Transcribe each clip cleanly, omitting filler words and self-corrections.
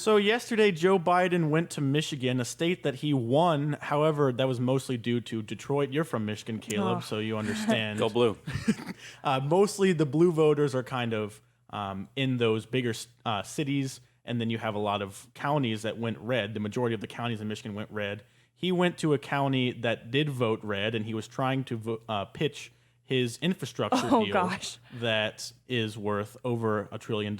So yesterday, Joe Biden went to Michigan, a state that he won. However, that was mostly due to Detroit. You're from Michigan, Caleb, so you understand. Go blue. Mostly the blue voters are kind of in those bigger cities, and then you have a lot of counties that went red. The majority of the counties in Michigan went red. He went to a county that did vote red, and he was trying to pitch his infrastructure deal that is worth over $1 trillion.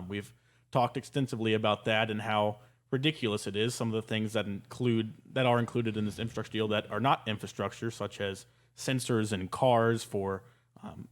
We've talked extensively about that and how ridiculous it is. Some of the things that are included in this infrastructure deal that are not infrastructure, such as sensors in cars for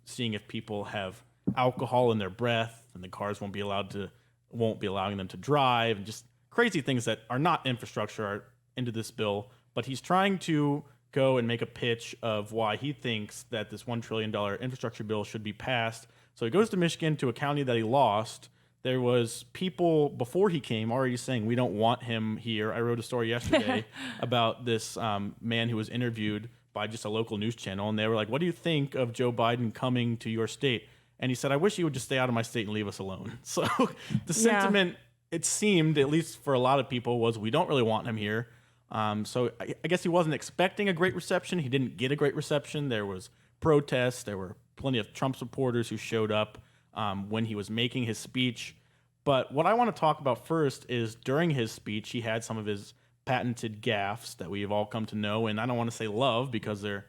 seeing if people have alcohol in their breath, and the cars won't be allowing them to drive, and just crazy things that are not infrastructure are into this bill. But he's trying to go and make a pitch of why he thinks that this $1 trillion infrastructure bill should be passed. So he goes to Michigan, to a county that he lost. There was people before he came already saying, we don't want him here. I wrote a story yesterday about this man who was interviewed by just a local news channel, and they were like, what do you think of Joe Biden coming to your state? And he said, I wish he would just stay out of my state and leave us alone. So the sentiment, it seemed, at least for a lot of people, was we don't really want him here. So I guess he wasn't expecting a great reception. He didn't get a great reception. There was protests. There were plenty of Trump supporters who showed up when he was making his speech. But what I want to talk about first is during his speech, he had some of his patented gaffes that we've all come to know, and I don't want to say love because they're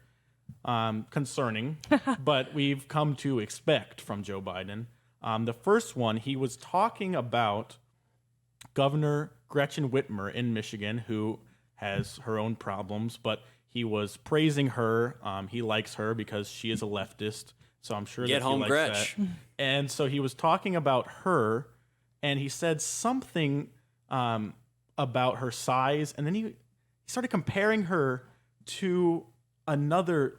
concerning, but we've come to expect from Joe Biden. The first one, he was talking about Governor Gretchen Whitmer in Michigan, who has her own problems, but he was praising her. He likes her because she is a leftist. So I'm sure Get that home, he likes Gretch. that. And so he was talking about her, and he said something about her size, and then he started comparing her to another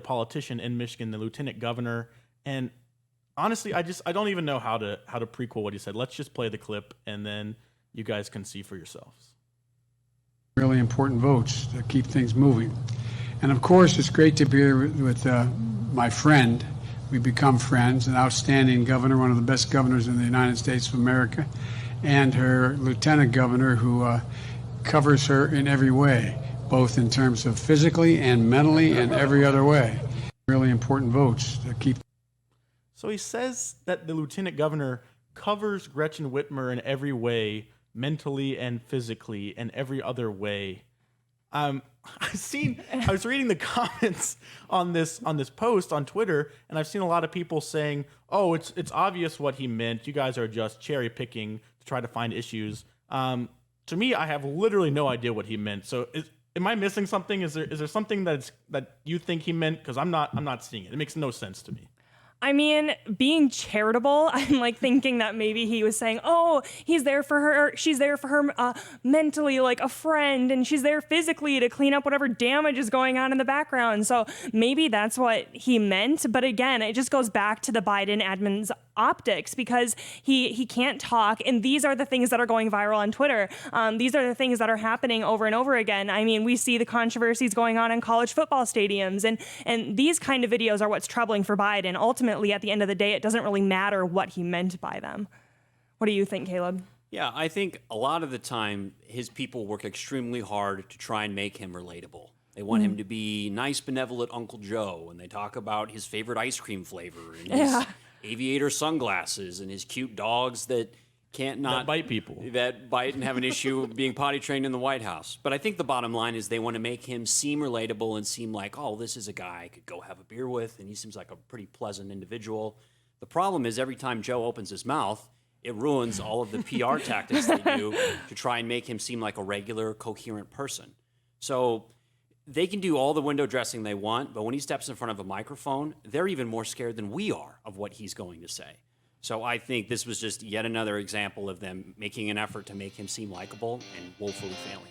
politician in Michigan, the lieutenant governor. And honestly, I don't even know how to prequel what he said. Let's just play the clip, and then you guys can see for yourselves. Really important votes to keep things moving. And of course, it's great to be here with my friend. We become friends, an outstanding governor, one of the best governors in the United States of America, and her lieutenant governor who covers her in every way, both in terms of physically and mentally and every other way. Really important votes to keep. So he says that the lieutenant governor covers Gretchen Whitmer in every way, mentally and physically and every other way. I was reading the comments on this post on Twitter, and I've seen a lot of people saying, "Oh, it's obvious what he meant. You guys are just cherry picking to try to find issues." To me, I have literally no idea what he meant. So, am I missing something? Is there something that you think he meant? Because I'm not seeing it. It makes no sense to me. I mean, being charitable, I'm like thinking that maybe he was saying, oh, he's there for her. She's there for her mentally, like a friend, and she's there physically to clean up whatever damage is going on in the background. So maybe that's what he meant. But again, it just goes back to the Biden admin's optics, because he can't talk. And these are the things that are going viral on Twitter. These are the things that are happening over and over again. I mean, we see the controversies going on in college football stadiums, and these kind of videos are what's troubling for Biden. Ultimately, at the end of the day, it doesn't really matter what he meant by them. What do you think, Caleb? Yeah, I think a lot of the time his people work extremely hard to try and make him relatable. They want him to be nice, benevolent Uncle Joe, and they talk about his favorite ice cream flavor and his aviator sunglasses and his cute dogs that that bite people, that bite and have an issue being potty trained in the White House. But I think the bottom line is they want to make him seem relatable and seem like, oh, this is a guy I could go have a beer with, and he seems like a pretty pleasant individual. The problem is every time Joe opens his mouth, it ruins all of the PR tactics they do to try and make him seem like a regular, coherent person. So they can do all the window dressing they want, but when he steps in front of a microphone, they're even more scared than we are of what he's going to say. So I think this was just yet another example of them making an effort to make him seem likable and woefully failing.